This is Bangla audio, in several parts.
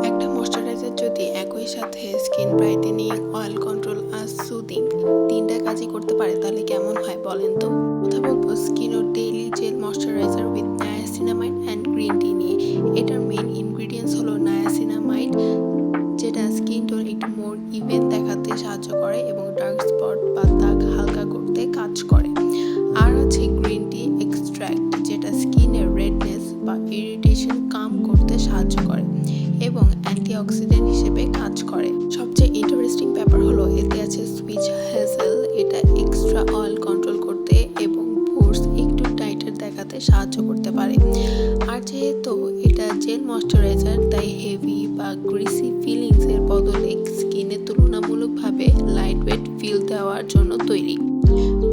একটা ময়শ্চারাইজার যদি একই সাথে স্কিন ব্রাইটেনিং, অয়েল কন্ট্রোল আর সুদিং তিনটা কাজই করতে পারে তাহলে কেমন হয় বলেন তো। কথা বলবো স্কিন ও daily gel moisturiser with niacinamide and green tea নিয়ে। এটার মেইন ইনগ্রিডিয়েন্টস হলো নায়াসিনামাইড, যেটা স্কিন টোন একটু মোর ইভেন দেখাতে সাহায্য করে এবং ডার্ক স্পট বা দাগ হালকা করতে কাজ করে। আর আছে গ্রিন টি এক্সট্র্যাক্ট, যেটা স্কিনের রেডনেস বা ইরিটেশন কাম করতে সাহায্য করে এবং অ্যান্টিঅক্সিডেন্ট হিসেবে কাজ করে। সবচেয়ে ইন্টারেস্টিং ব্যাপার হলো এতে আছে সুইচ হেজেল, এটা এক্সট্রা অয়েল কন্ট্রোল করতে এবং পোরস একটু টাইটার দেখাতে সাহায্য করতে পারে। আর যেহেতু এটা জেল ময়শ্চারাইজার, তাই হেভি বা গ্রিসি ফিলিংসের বদলে স্কিনে তুলনামূলকভাবে লাইট ওয়েট ফিল দেওয়ার জন্য তৈরি।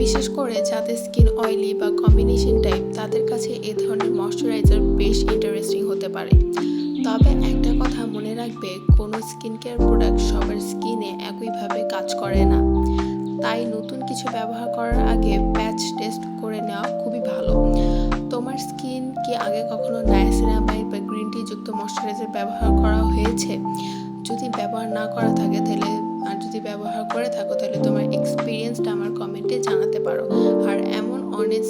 বিশেষ করে যাদের স্কিন অয়েলি বা কম্বিনেশন টাইপ, তাদের কাছে এ ধরনের ময়শ্চারাইজার বেশ ইন্টারেস্টিং হতে পারে। তবে একটা কথা মনে রাখবে, কোনো স্কিন কেয়ার প্রোডাক্ট সবার স্কিনে একইভাবে কাজ করে না, তাই নতুন কিছু ব্যবহার করার আগে প্যাচ টেস্ট করে নেওয়া খুবই ভালো। তোমার স্কিন কি আগে কখনো নায়াসিনামাইড বা গ্রিন টি যুক্ত ময়শ্চারাইজার ব্যবহার করা হয়েছে? যদি ব্যবহার না করা থাকে তাহলে, আর যদি ব্যবহার করে থাকো তাহলে তোমার এক্সপিরিয়েন্সটা আমার কমেন্টে জানাতে পারো। আর এমন অনেক